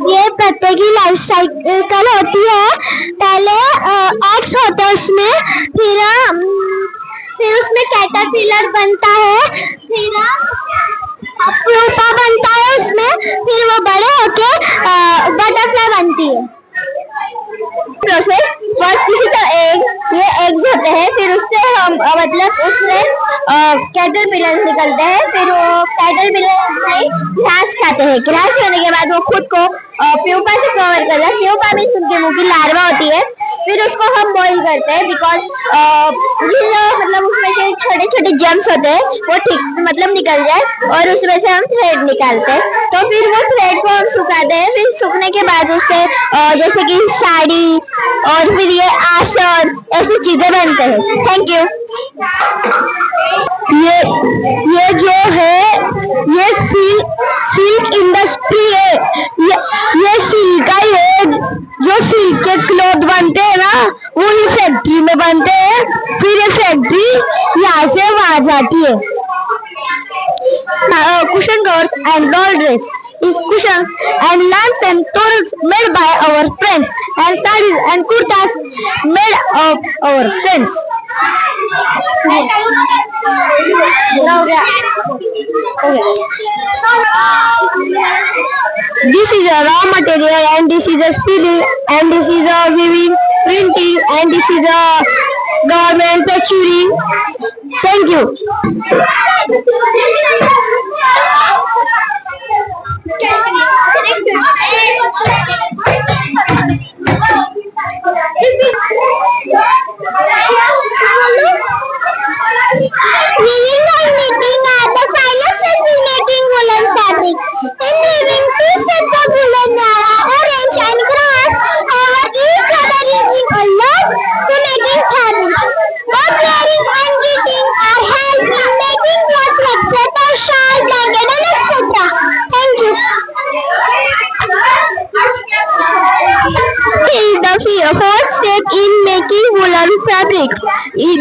ये पत्ते की लाइफ साइकिल होती है। पहले एक्स होता है उसमें, फिर उसमें कैटरपिलर बनता है, फिर प्यूपा बनता है उसमें, फिर वो बड़े होके बटरफ्लाई बनती है। Process first this is egg, ये एग्स होते हैं, फिर उससे हम मतलब उसमें कैटरपिलर निकलते हैं, फिर वो कैटरपिलर घास खाते हैं। घास खाने के बाद वो खुद को प्यूपा से कवर करता है। प्यूपा भी उनके मुंह की लार्वा होती है, फिर उसको हम बॉईल करते हैं बिकॉज मतलब उसमें जो छोटे छोटे जम्स होते हैं वो ठीक मतलब निकल जाए, और उसमें से हम थ्रेड निकालते हैं। तो फिर वो थ्रेड को हम सुखाते हैं, फिर सूखने के बाद उससे जैसे कि साड़ी और फिर ये आसन ऐसी चीजें बनते हैं। Thank you. ये जो है ये सिल्क इंडस्ट्री है। ये सिल्क का ही है, जो सिल्क के क्लॉथ बनते हैं ना वो ये फैक्ट्री में बनते हैं, फिर ये फैक्ट्री यहाँ से वहां जाती है। Cushion covers and doll dress is cushions and lamps and towels made by our friends, and sarees and kurtas made of our friends. This is a raw material, and this is a spinning, and this is a weaving, printing, and this is a garment manufacturing. Thank you. Weaving and knitting are the finest steps in making woolen fabric. In weaving, two sets of woolen yarn, orange and grass, cover each other using a loop to making fabric. Both wearing and knitting are helped in making clothes like sweater, shawl, blanket, and etc. Thank you. The fourth step in making woolen fabric.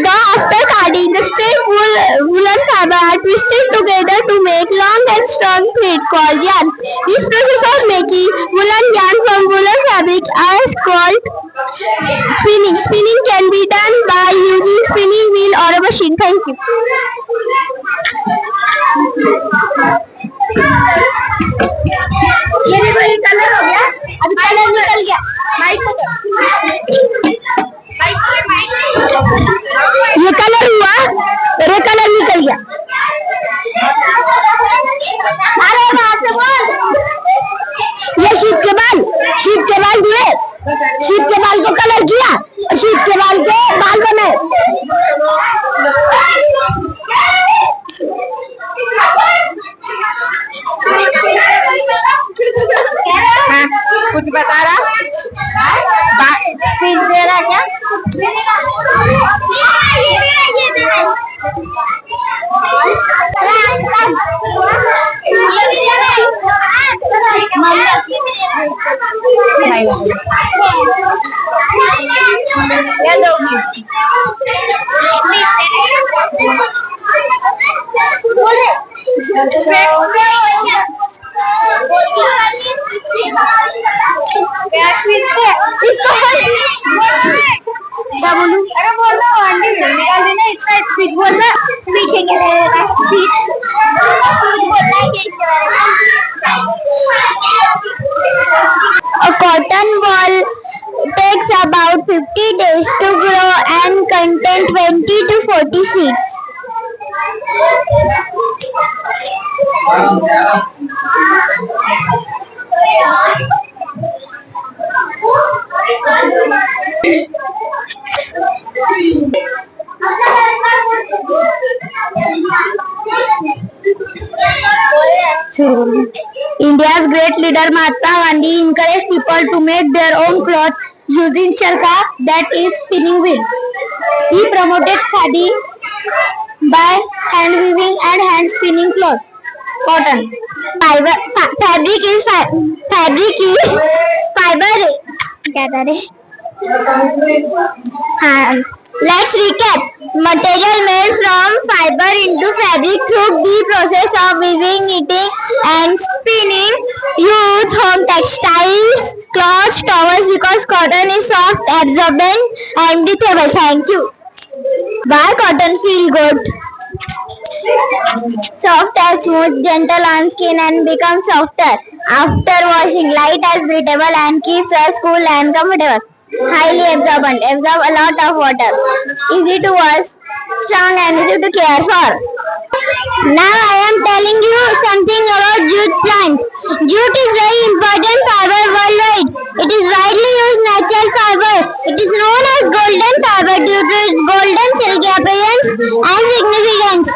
After carding, the straight woolen fabric are twisted together to make long and strong thread called yarn. This process of making woolen yarn from woolen fabric is called spinning. Spinning can be done by using spinning wheel or a machine. Thank you. ये देखो ये colour हो गया, अभी colour निकल गया। Mic पकड़, ये कलर हुआ और ये कलर निकल गया। अरे वहां से बोल, ये शीप के बाल दिए, शीप के बाल को कलर किया, शीप के बाल के बाल बनाए। हाँ, कुछ बता रहा, स्पीच दे रहा क्या? इसको क्या बोलूं? अरे बोल रहा हूँ निकाल देना, इसका स्पीच बोलना, मीठे के स्पीच बोलना है। A cotton ball takes about 50 days to grow and contain 20 to 40 seeds. India's great leader Mahatma Gandhi encouraged people to make their own cloth using charkha, that is spinning wheel. He promoted khadi by hand weaving and hand spinning cloth. Cotton. Fabric is fiber. क्या था रे? Let's recap. Material made from fiber into fabric through the process of weaving, knitting and spinning use home textiles, cloths, towels because cotton is soft, absorbent and breathable. Thank you. Why cotton feel good? Soft and smooth, gentle on skin and becomes softer after washing. Light as breathable and keeps us cool and comfortable. Highly absorbent, absorb a lot of water. Easy to wash, strong and easy to care for. Now I am telling you something about jute plant. Jute is very important fiber worldwide. It is widely used natural fiber. It is known as golden fiber due to its golden silky appearance and significance.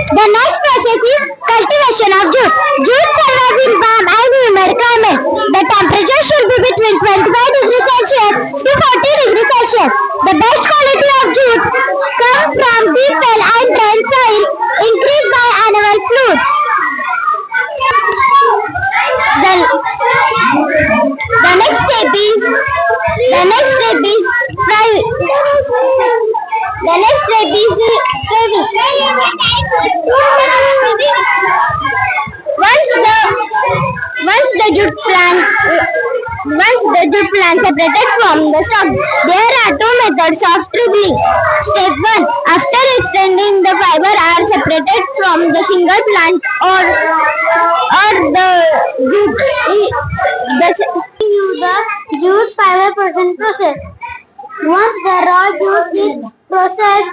The next process is cultivation of jute. Jute survives in warm and humid climates. The temperature should be between 25 degrees Celsius to 40 degrees Celsius. The best quality of jute comes from deep well and drained soil increased by annual floods. The next step is once the jute plant separated from the stalk, there are two methods of dribbling. Step 1. After extending the fiber are separated from the single plant or the jute. The jute fiber production process. Once the raw jute is processed,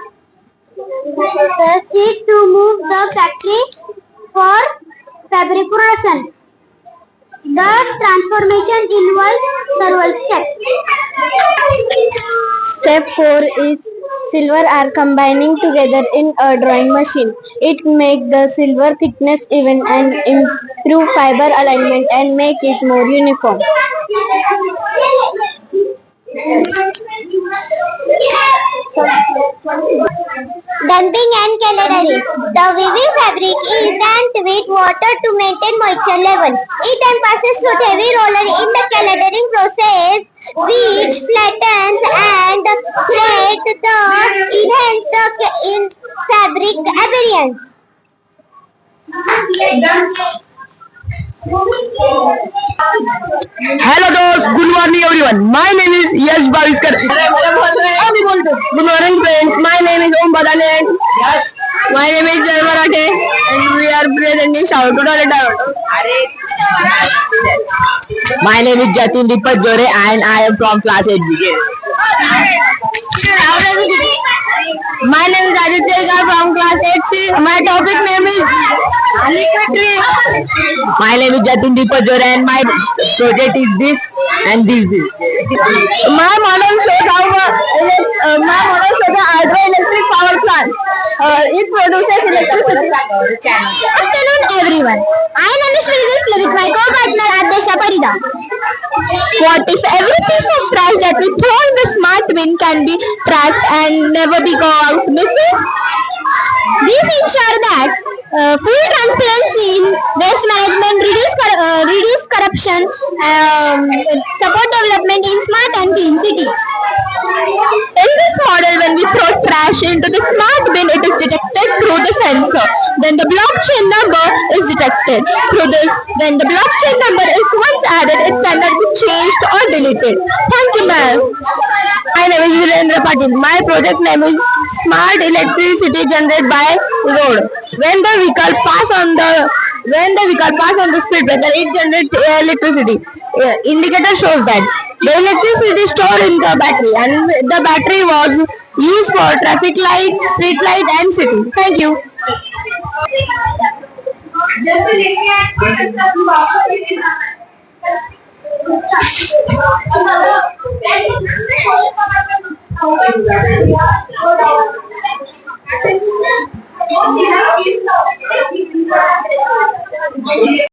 proceed to move the factory for fabric production. The transformation involves several steps. Step 4 is silver are combining together in a drawing machine. It makes the silver thickness even and improve fiber alignment and make it more uniform. Dumping and coloring. The weaving fabric is damped with water to maintain moisture level. It then passes through heavy roller in the coloring process, which flattens and threads the enhance the in fabric appearance. Hello दोस्त, good morning everyone. My name is Yash Bhaviskar. Good morning friends. My name is Om Badane and my name is Jay Marathe and we are presenting shout to toilet. My name is Jatin Deepak Jore and I am from class 8B. My name is Aditya from class 8C. My topic name is liquid. My name is Jatin Deepajor and my project is this and this. My model shows the hydroelectric power plant. It produces electricity. Good afternoon, everyone. I am Anushri with my co-partner Adesha Parida. What if every piece of trash that we throw in the smart bin can be tracked and never be go out missing? These ensure that full transparency in waste management, reduce corruption, support development in smart and clean cities. In this model, when we throw trash into the smart bin, it is detected through the sensor. Then the blockchain number is detected. Through this, when the blockchain number is once added, it cannot be changed or deleted. Thank you, ma'am. My name is Virendra Patil. My project name is Smart Electricity Generated by Road. When the vehicle pass on the speed breaker, it generates electricity. Indicator shows that the electricity stored in the battery, and the battery was used for traffic light, street light, and city. Thank you.